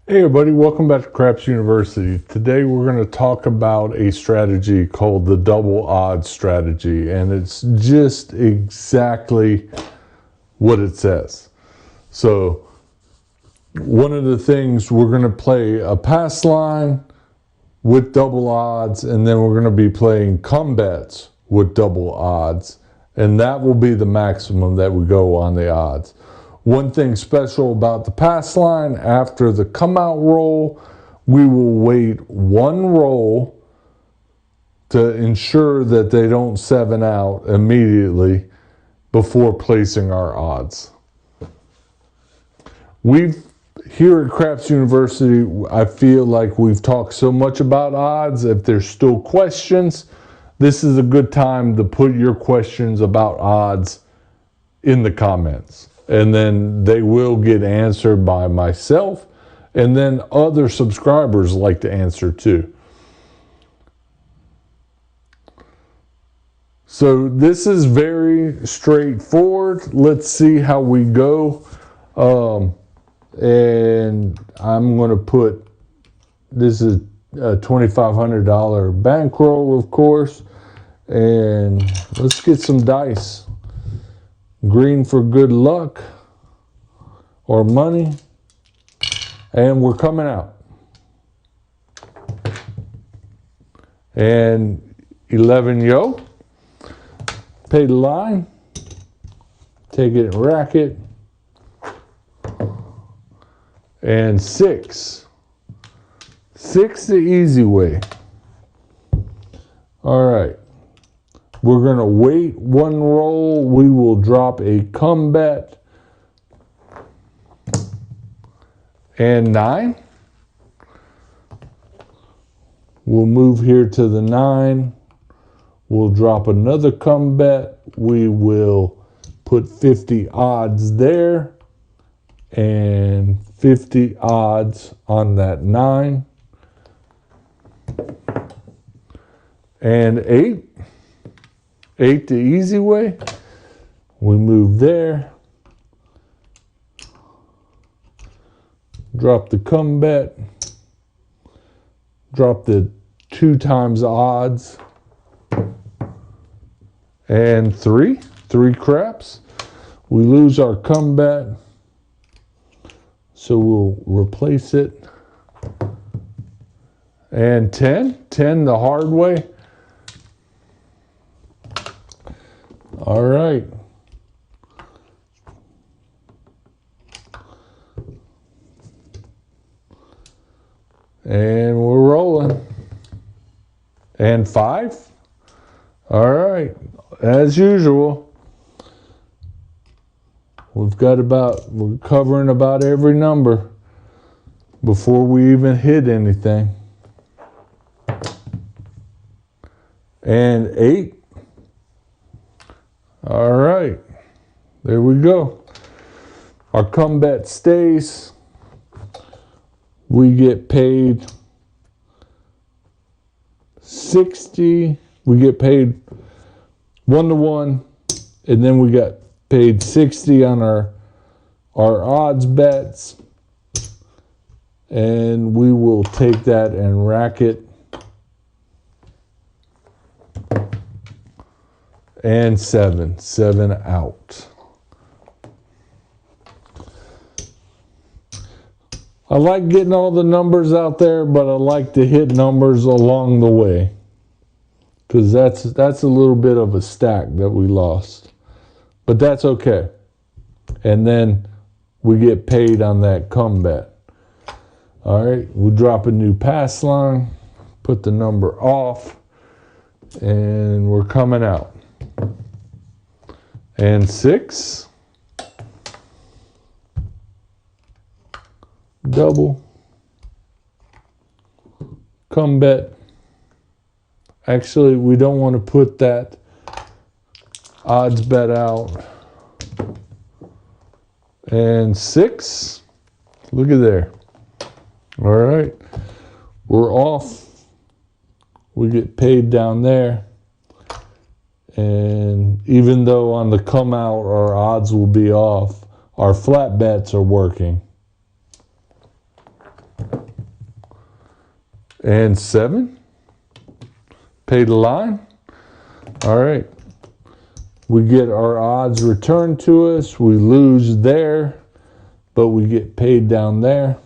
Hey everybody, welcome back to Craps University. Today we're going to talk about a strategy called the double odds strategy, and it's just exactly what it says. So one of the things, we're going to play a pass line with double odds, and then we're going to be playing come bets with double odds, and that will be the maximum that we go on the odds. One thing special about the pass line, after the come out roll, we will wait one roll to ensure that they don't 7 out immediately before placing our odds. Here at Craps University, I feel like we've talked so much about odds. If there's still questions, this is a good time to put your questions about odds in the comments. And then they will get answered by myself, and then other subscribers like to answer too. So this is very straightforward. Let's see how we go. And I'm going to put, this is a $2,500 bankroll, of course. And let's get some dice. Green for good luck or money. And we're coming out. And 11 yo. Pay the line. Take it and rack it. And 6. 6 the easy way. All right. We're going to wait one roll. We will drop a come bet. And 9. We'll move here to the 9. We'll drop another come bet. We will put 50 odds there. And 50 odds on that 9. And 8. 8 the easy way. We move there. Drop the come bet. Drop the 2 times odds. And 3. 3 craps. We lose our come bet. So we'll replace it. And 10. 10 the hard way. All right. And we're rolling. And 5. All right. As usual, we're covering about every number before we even hit anything. And 8. All right. There we go. Our come bet stays. We get paid 60. We get paid 1-to-1, and then we got paid 60 on our odds bets, and we will take that and rack it. And 7 out. I like getting all the numbers out there, but I like to hit numbers along the way, because that's a little bit of a stack that we lost, but that's okay. And then we get paid on that come bet. All right, we drop a new pass line, put the number off, and we're coming out. And 6. Double. Come bet. Actually, we don't want to put that odds bet out. And 6. Look at there. All right. We're off. We get paid down there. And even though on the come out our odds will be off, our flat bets are working. and 7. Pay the line. All right. We get our odds returned to us. We lose there, but we get paid down there.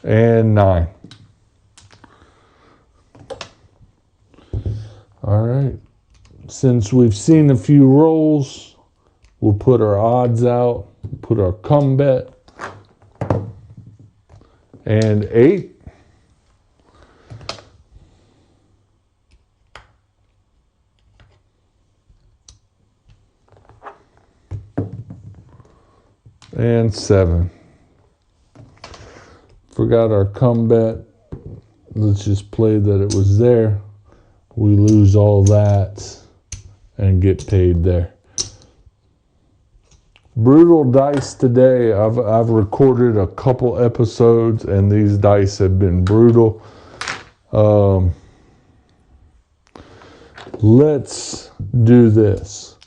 And 9. All right. Since we've seen a few rolls, we'll put our odds out, put our come bet, and 8. And 7. Forgot our come bet. Let's just play that it was there. We lose all that and get paid there. Brutal dice today. I've recorded a couple episodes and these dice have been brutal. Let's do this.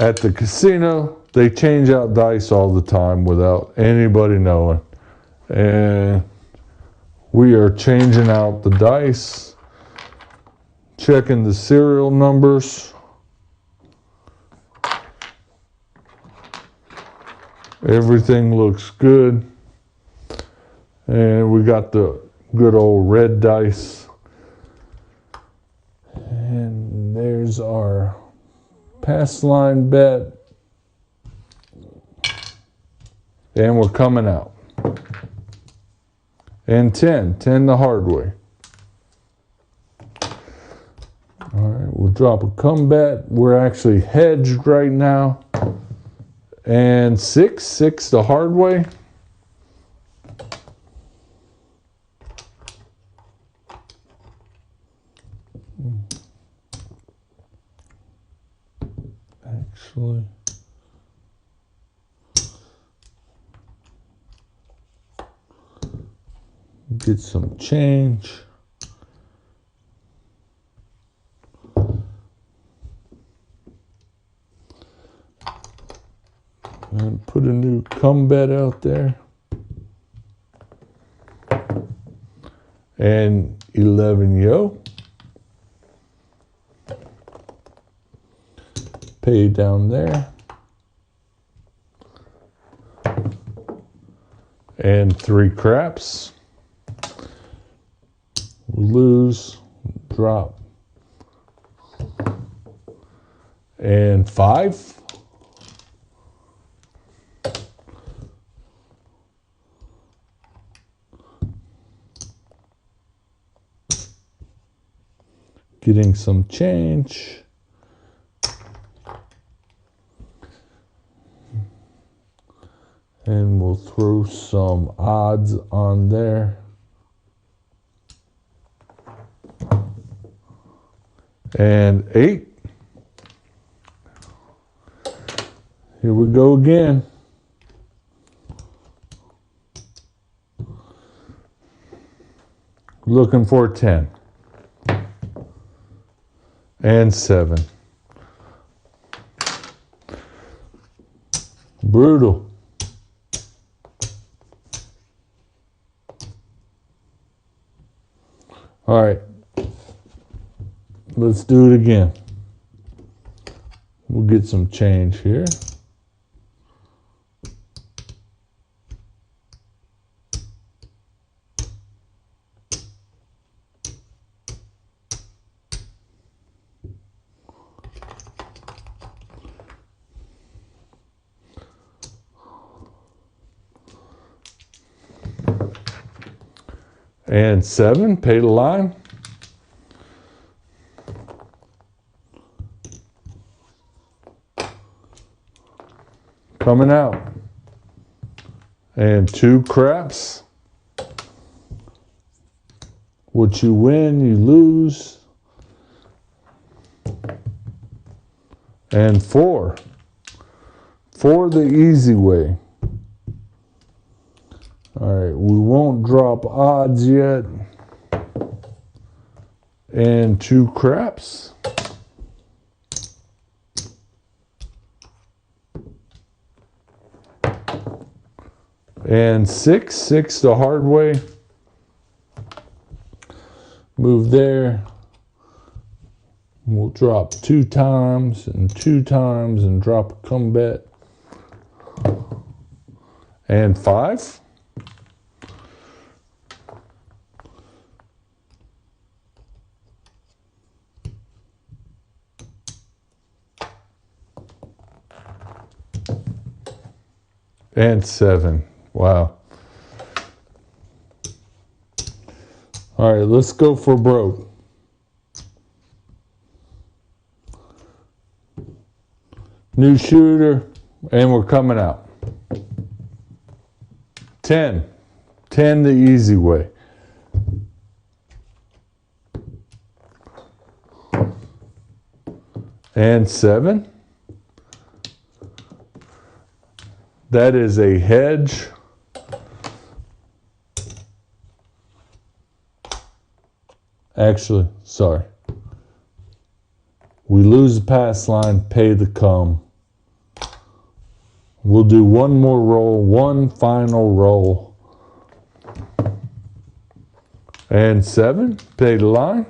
At the casino, they change out dice all the time without anybody knowing. And we are changing out the dice, checking the serial numbers. Everything looks good. And we got the good old red dice. And there's our pass line bet. And we're coming out. And 10 the hard way. All right, we'll drop a come bet. We're actually hedged right now. And 6 the hard way. Actually, get some change. And put a new come bet out there. And 11 yo. Pay down there. And 3 craps. Lose, drop. And 5. Getting some change. And we'll throw some odds on there. And 8. Here we go again. Looking for 10. And 7. Brutal. All right. Let's do it again. We'll get some change here. And 7, pay the line. Coming out. And 2 craps. What you win, you lose. And 4. 4 the easy way. All right, we won't drop odds yet. And 2 craps. And 6 the hard way. Move there. We'll drop 2 times and 2 times and drop a come bet. And 5. And 7. Wow. All right, let's go for broke. New shooter, and we're coming out. 10. 10 the easy way. And 7. That is a hedge. Actually, sorry. We lose the pass line, pay the come. We'll do one more roll, one final roll. And 7, pay the line.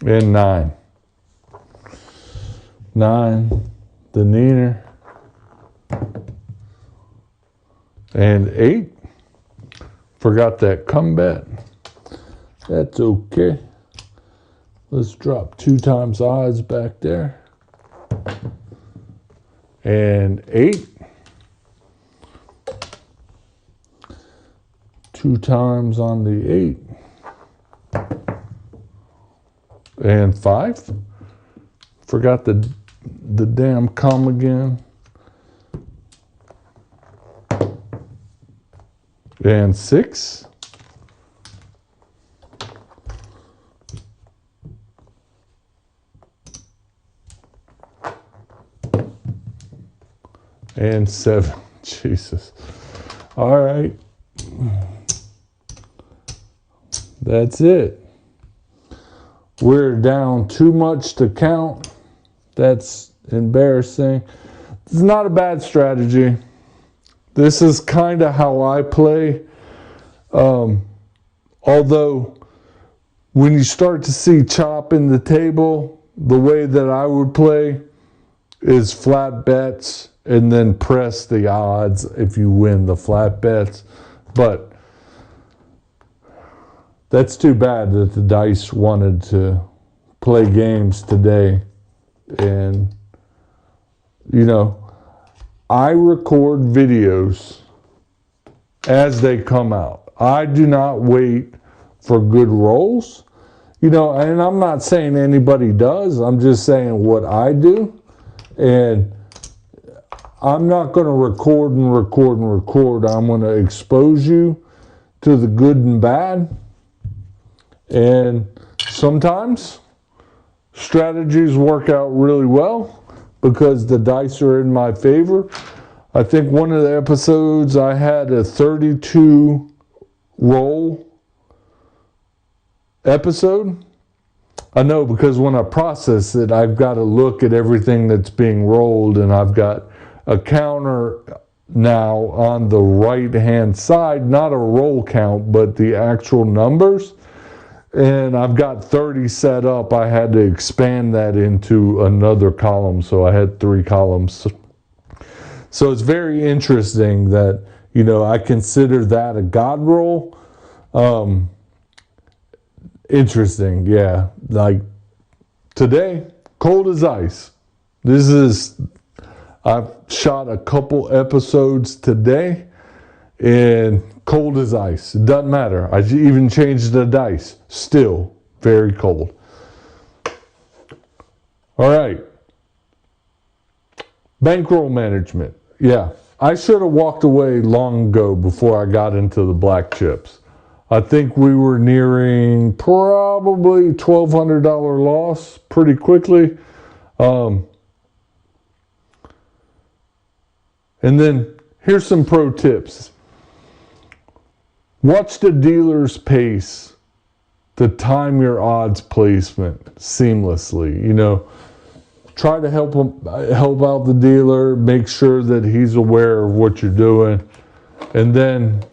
And 9. 9, the neener. And 8, forgot that come bet. That's okay. Let's drop 2 times odds back there. And 8. 2 times on the 8. And 5. Forgot the damn come again. And 6. And 7. Jesus. All right. That's it. We're down too much to count. That's embarrassing. It's not a bad strategy. This is kind of how I play. Although, when you start to see chop in the table, the way that I would play is flat bets and then press the odds if you win the flat bets. But that's too bad that the dice wanted to play games today. And, you know, I record videos as they come out. I do not wait for good rolls. You know, and I'm not saying anybody does. I'm just saying what I do. And I'm not going to record and record and record. I'm going to expose you to the good and bad. And sometimes strategies work out really well because the dice are in my favor. I think one of the episodes I had a 32 roll episode. I know because when I process it, I've got to look at everything that's being rolled, and I've got a counter now on the right hand side, not a roll count, but the actual numbers. And I've got 30 set up. I had to expand that into another column, so I had 3 columns. So it's very interesting that, you know, I consider that a God roll. Interesting, yeah. Like today, cold as ice. I've shot a couple episodes today, and cold as ice. It doesn't matter. I even changed the dice. Still very cold. All right. Bankroll management. Yeah. I should have walked away long ago before I got into the black chips. I think we were nearing probably $1,200 loss pretty quickly. And then here's some pro tips. Watch the dealer's pace to time your odds placement seamlessly. You know, try to help out the dealer, make sure that he's aware of what you're doing. And then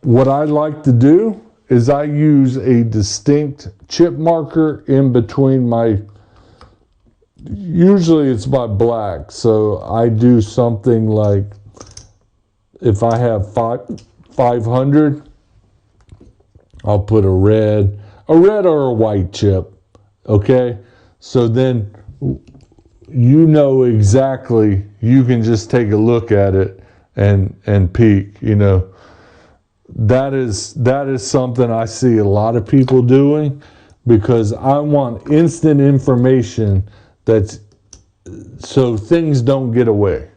what I like to do is I use a distinct chip marker in between my, usually it's my black. So I do something like, if I have 500, I'll put a red or a white chip. Okay, so then you know exactly, you can just take a look at it and peek. You know, that is something I see a lot of people doing, because I want instant information, that's so things don't get away.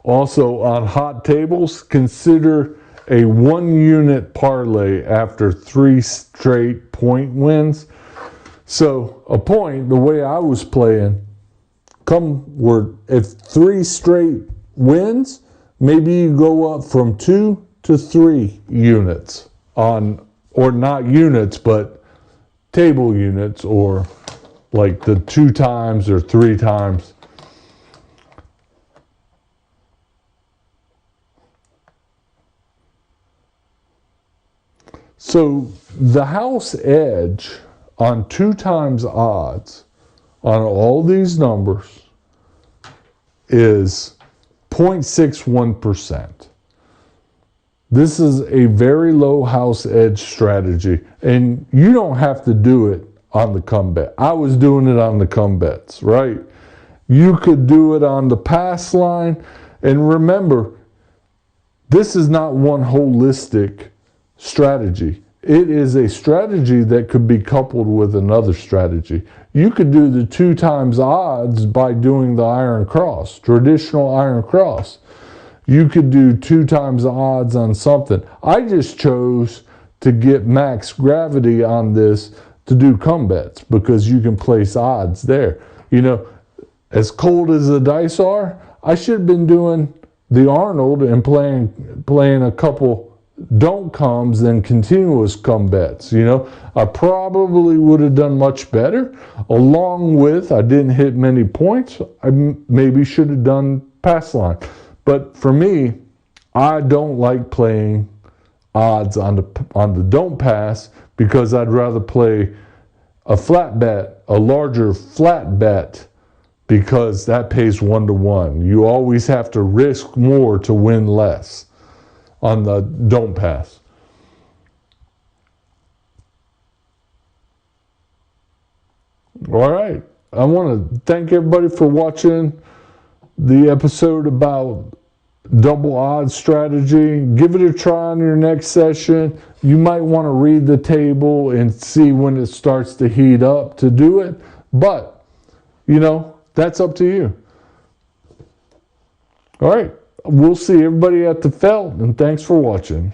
Also, on hot tables, consider a 1 unit parlay after 3 straight point wins. So a point, the way I was playing, if 3 straight wins, maybe you go up from 2 to 3 units on, or not units, but table units, or like the 2 times or 3 times. So the house edge on 2 times odds on all these numbers is 0.61%. This is a very low house edge strategy, and you don't have to do it on the come bet. I was doing it on the come bets, right? You could do it on the pass line, and remember, this is not one holistic strategy. It is a strategy that could be coupled with another strategy. You could do the 2 times odds by doing the iron cross, traditional iron cross. You could do 2 times odds on something. I just chose to get max gravity on this to do come bets, because you can place odds there. You know, as cold as the dice are, I should have been doing the Arnold and playing a couple don't comes than continuous come bets. You know, I probably would have done much better. Along with, I didn't hit many points. I maybe should have done pass line. But for me, I don't like playing odds on the don't pass, because I'd rather play a flat bet, a larger flat bet, because that pays 1-to-1. You always have to risk more to win less on the don't pass. All right. I want to thank everybody for watching the episode about double odds strategy. Give it a try on your next session. You might want to read the table and see when it starts to heat up to do it. But, you know, that's up to you. All right. We'll see everybody at the felt, and thanks for watching.